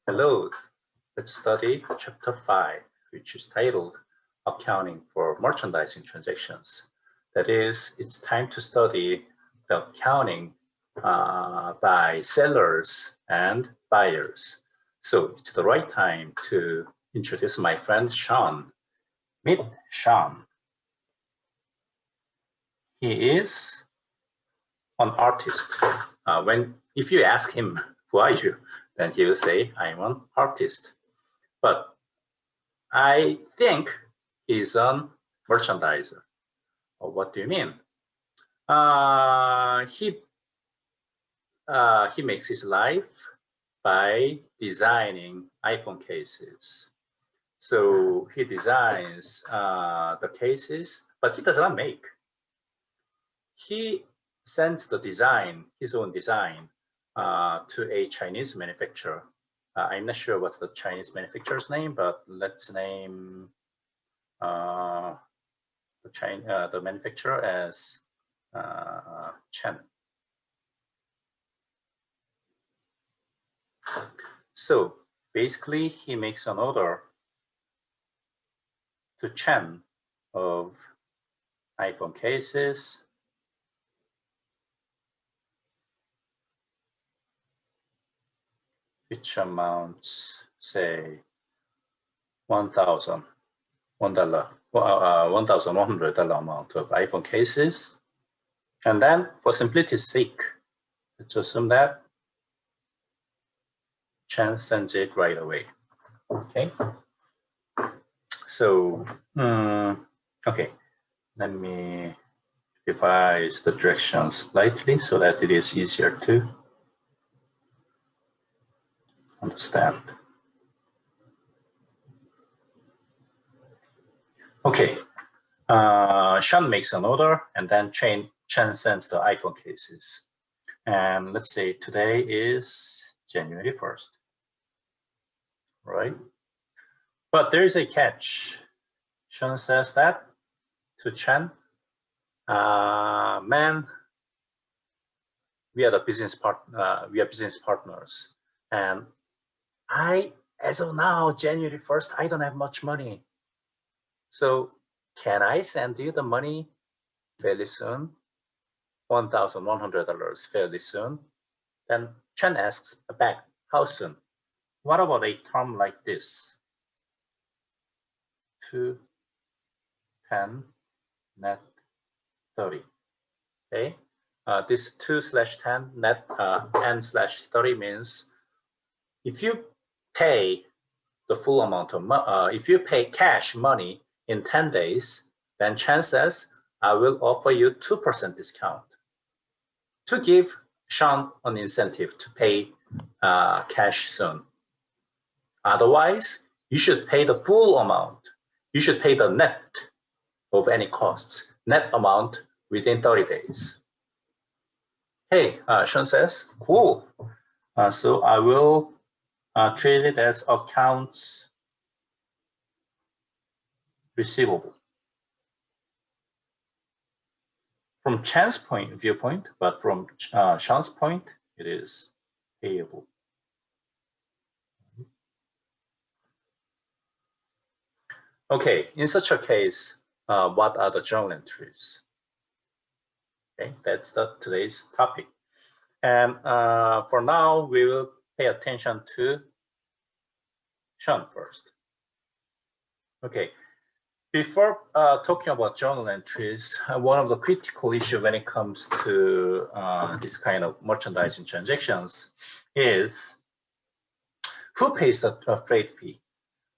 Hello, let's study chapter 5, which is titled Accounting for Merchandising Transactions. That is, it's time to study the accounting by sellers and buyers. So it's the right time to introduce my friend Sean. Meet Sean. He is an artist. If you ask him, who are you? Then he will say, I'm an artist. But I think he's a merchandiser. Or what do you mean? He makes his life by designing iPhone cases. So he designs the cases, but he does not make. He sends the design, his own design, to a Chinese manufacturer. I'm not sure what's the Chinese manufacturer's name, but let's name the manufacturer as Chen. So basically, he makes an order to Chen of iPhone cases, which amounts, say, $1,100 amount of iPhone cases. And then, for simplicity's sake, let's assume that Chen sends it right away. Okay. So, okay, let me revise the directions slightly so that it is easier to understand. Okay, Sean makes an order and then Chen sends the iPhone cases. And let's say today is January 1st, right? But there is a catch. Sean says that to Chen, man, we are business partners. And as of now, January 1st, I don't have much money. So can I send you the money fairly soon? $1,100 fairly soon? Then Chen asks back, how soon? What about a term like this? 2, 10, net 30. Okay, this 2/10 net 10/30 means if you pay the full amount of if you pay cash money in 10 days, then Chen says, I will offer you 2% discount to give Sean an incentive to pay cash soon. Otherwise, you should pay the full amount. You should pay the net of any costs, net amount within 30 days. Hey, Sean says, cool. So I will treat it as accounts receivable. From Chen's viewpoint, but from Sean's point, it is payable. Okay, in such a case, what are the journal entries? Okay, that's today's topic. And for now, we will pay attention to Sean first. Okay, before talking about journal entries, one of the critical issues when it comes to this kind of merchandising transactions is who pays the freight fee?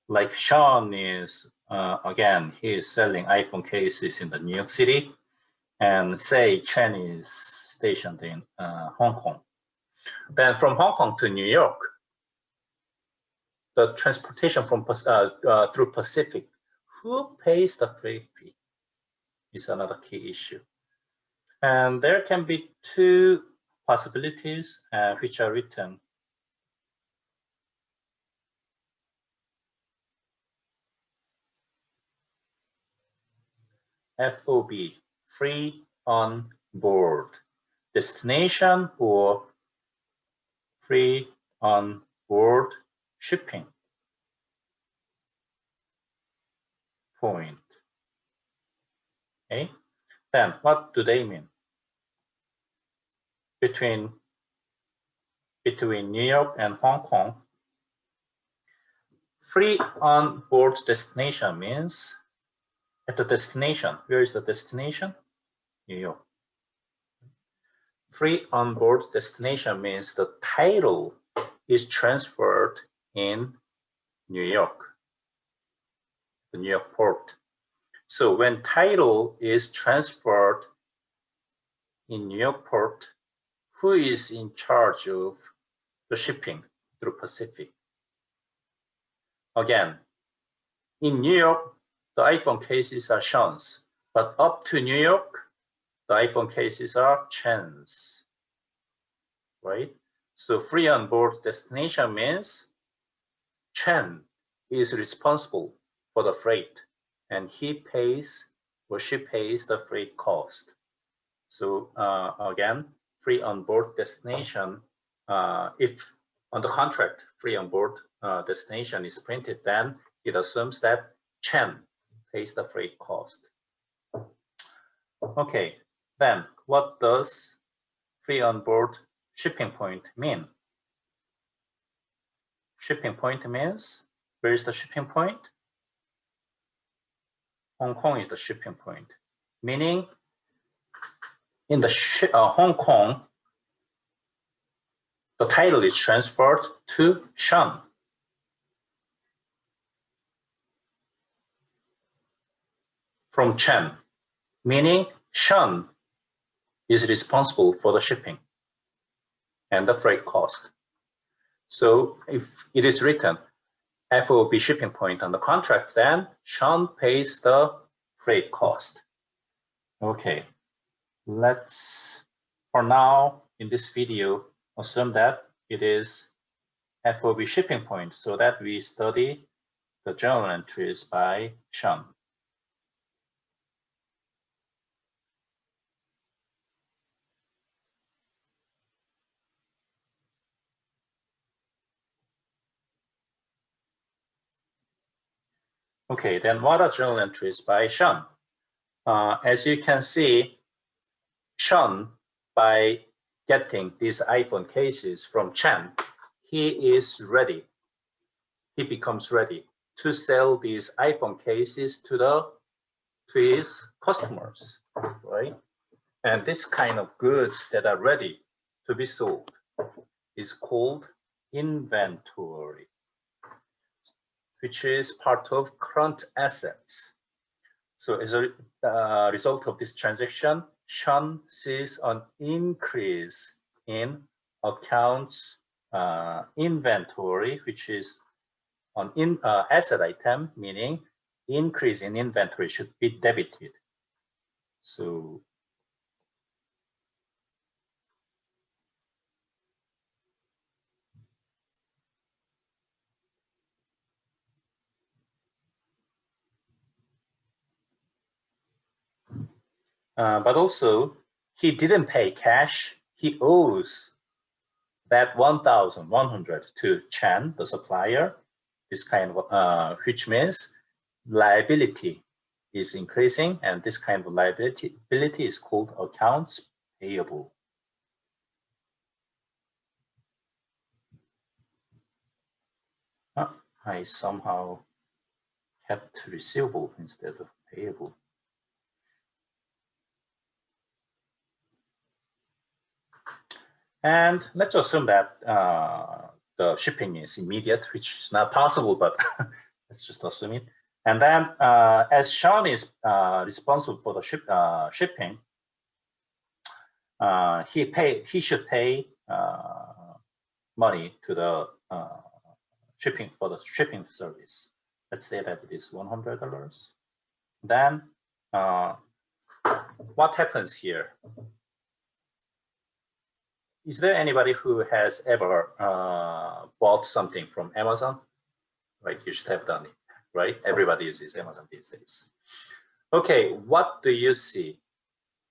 Like Sean is, again, he is selling iPhone cases in the New York City, and say Chen is stationed in Hong Kong. Then from Hong Kong to New York, the transportation from through Pacific, who pays the freight fee is another key issue. And there can be two possibilities which are written. FOB, free on board. Destination or free on board shipping point. Okay, then what do they mean? Between New York and Hong Kong, free on board destination means at the destination. Where is the destination? New York. Free on board destination means the title is transferred in New York, the New York port. So when title is transferred in New York port, who is in charge of the shipping through Pacific? Again, in New York, the iPhone cases are Sean's, but up to New York, the iPhone cases are Chen's, right? So free on board destination means Chen is responsible for the freight, and he pays or she pays the freight cost. So again, free on board destination, if on the contract free on board destination is printed, then it assumes that Chen pays the freight cost. Okay, then what does free on board shipping point mean? Shipping point means, where is the shipping point? Hong Kong is the shipping point, meaning in the Hong Kong, the title is transferred to Sean. From Chen, meaning Sean is responsible for the shipping and the freight cost. So if it is written FOB shipping point on the contract, then Sean pays the freight cost. Okay, let's, for now, in this video, assume that it is FOB shipping point so that we study the journal entries by Sean. Okay, then what are journal entries by Sean? As you can see, Sean, by getting these iPhone cases from Chen, he is ready. He becomes ready to sell these iPhone cases to his customers, right? And this kind of goods that are ready to be sold is called inventory, which is part of current assets. So as a result of this transaction, Sean sees an increase in accounts inventory, which is an asset item, meaning increase in inventory should be debited. So but also, he didn't pay cash. He owes that 1,100 to Chen, the supplier. This kind of, which means liability is increasing, and this kind of liability is called accounts payable. I somehow kept receivable instead of payable. And let's assume that the shipping is immediate, which is not possible, but let's just assume it. And then as Sean is responsible for the shipping, he should pay money to the shipping for the shipping service. Let's say that it is $100. Then what happens here? Is there anybody who has ever bought something from Amazon? Right, you should have done it, right? Everybody uses Amazon these days. Okay, what do you see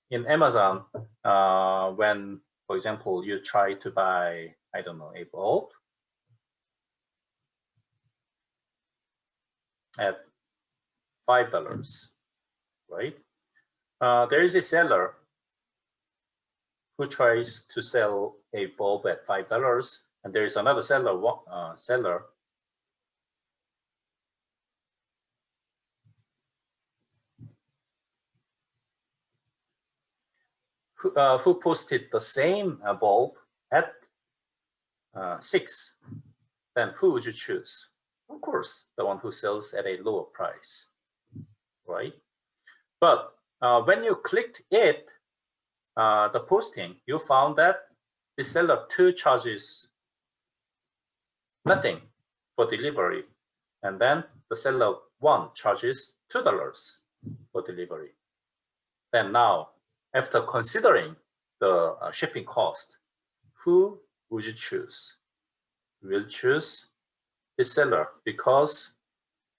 in Amazon when, for example, you try to buy, I don't know, a bulb? at $5, right? There is a seller who tries to sell a bulb at $5, and there is another seller who posted the same bulb at 6. Then who would you choose? Of course, the one who sells at a lower price, right? But when you clicked it, the posting, you found that the seller 2 charges nothing for delivery, and then the seller 1 charges $2 for delivery. Then now, after considering the shipping cost, who would you choose? You will choose the seller because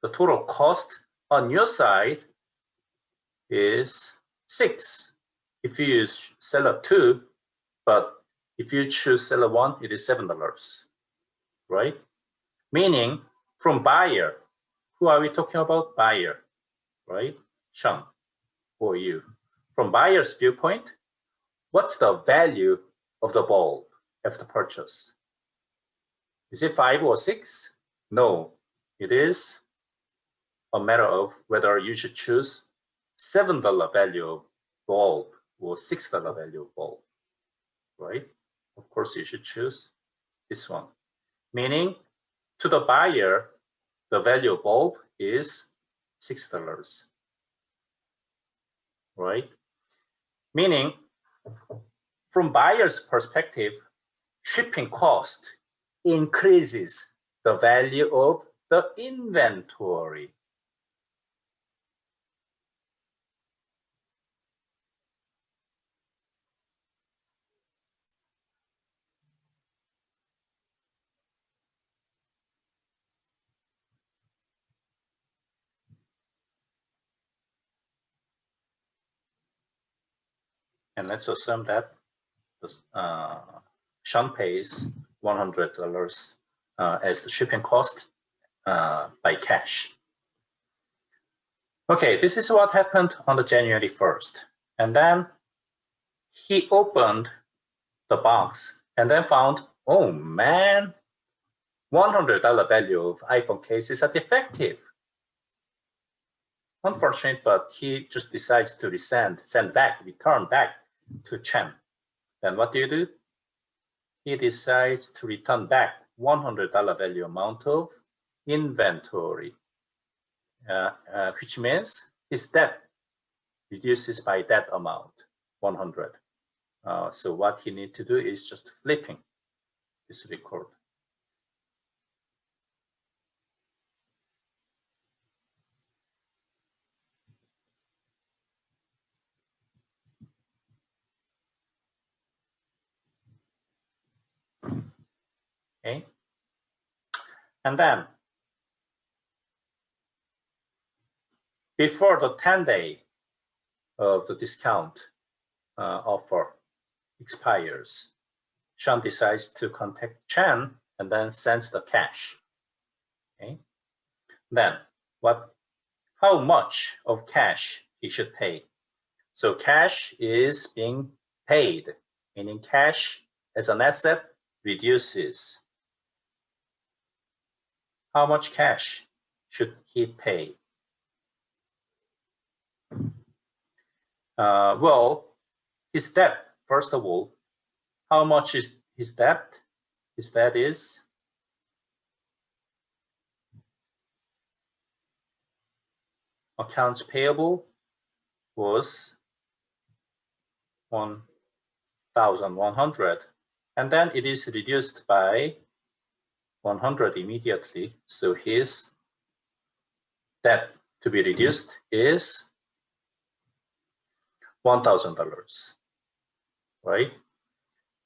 the total cost on your side is 6. If you use seller 2, but if you choose seller 1, it is $7, right? Meaning from buyer, who are we talking about? Buyer, right? Sean or you. From buyer's viewpoint, what's the value of the bulb after purchase? Is it 5 or 6? No, it is a matter of whether you should choose $7 value of bulb or $6 value of bulb, right? Of course, you should choose this one. Meaning, to the buyer, the value of bulb is $6, right? Meaning, from buyer's perspective, shipping cost increases the value of the inventory. And let's assume that Sean pays $100 as the shipping cost by cash. Okay, this is what happened on the January 1st. And then he opened the box and then found, oh man, $100 value of iPhone cases are defective. Unfortunate, but he just decides to return back to Chen. Then what do? He decides to return back $100 value amount of inventory, which means his debt reduces by that amount, 100. So what he needs to do is just flipping this record. Okay. And then before the 10-day of the discount offer expires, Sean decides to contact Chen and then sends the cash. Okay. Then how much of cash he should pay? So cash is being paid, meaning cash as an asset reduces. How much cash should he pay? Well, his debt, first of all, how much is his debt? His debt is accounts payable was 1,100, and then it is reduced by 100 immediately. So his debt to be reduced is $1,000, right?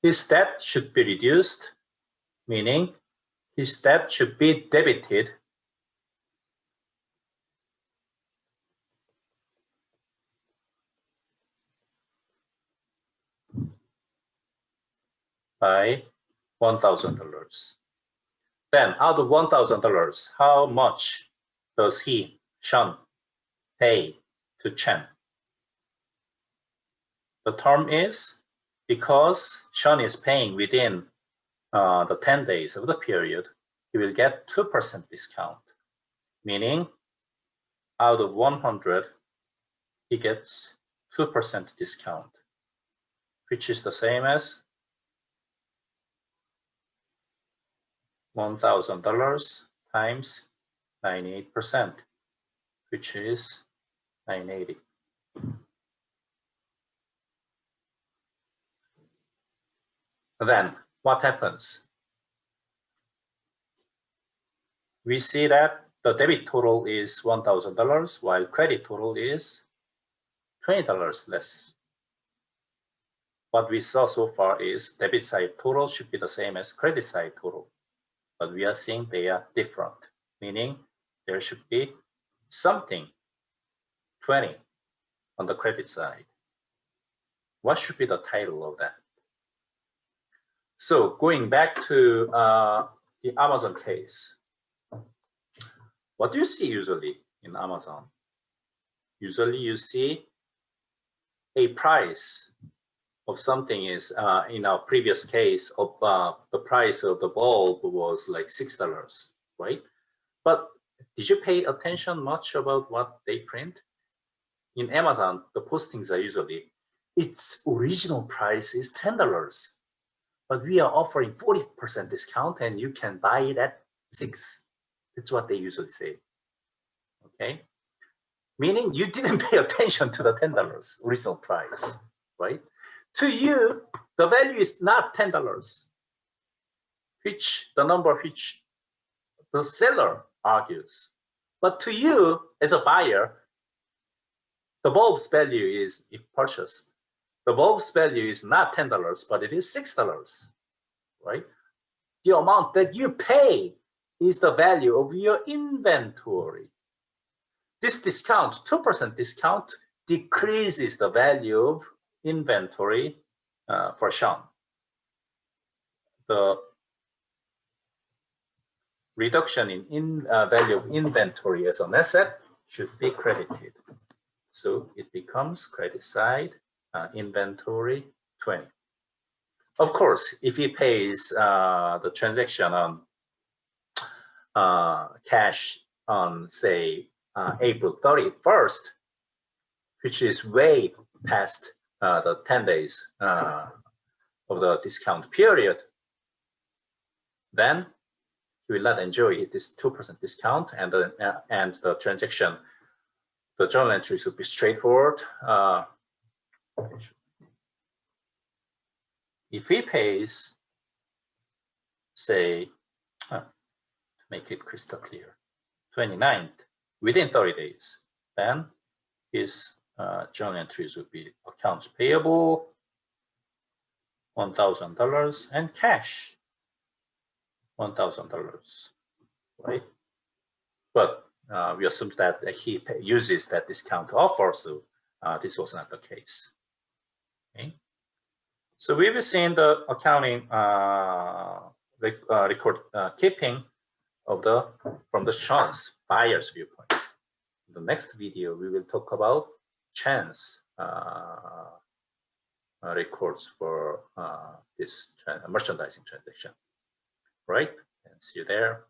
His debt should be reduced, meaning his debt should be debited by $1,000. Then out of $1,000, how much does Sean, pay to Chen? The term is because Sean is paying within the 10 days of the period, he will get 2% discount, meaning out of 100, he gets 2% discount, which is the same as $1,000 times 98%, which is 980. Then what happens? We see that the debit total is $1,000 while credit total is $20 less. What we saw so far is debit side total should be the same as credit side total, but we are seeing they are different, meaning there should be something 20 on the credit side. What should be the title of that? So going back to the Amazon case, what do you see usually in Amazon? Usually you see a price of something is, in our previous case, of the price of the bulb was like $6, right? But did you pay attention much about what they print? In Amazon, the postings are usually, its original price is $10, but we are offering 40% discount and you can buy it at $6. That's what they usually say, okay? Meaning you didn't pay attention to the $10 original price, right? To you, the value is not $10, which the number which the seller argues. But to you, as a buyer, the bulb's value is, if purchased, the bulb's value is not $10, but it is $6, right? The amount that you pay is the value of your inventory. This discount, 2% discount, decreases the value of inventory for Sean. The reduction in value of inventory as an asset should be credited. So it becomes credit side inventory 20. Of course, if he pays the transaction on cash on, say, April 31st, which is way past the 10 days of the discount period, then he will not enjoy this 2% discount, and the transaction, the journal entries would be straightforward. If he pays, say, to make it crystal clear, 29th, within 30 days, then his journal entries would be accounts payable, $1,000, and cash, $1,000, right? But we assume that he uses that discount offer, so this was not the case. Okay. So we've seen the accounting record keeping of from the Sean's buyer's viewpoint. In the next video, we will talk about Chen's records for this merchandising transaction, right? And see you there.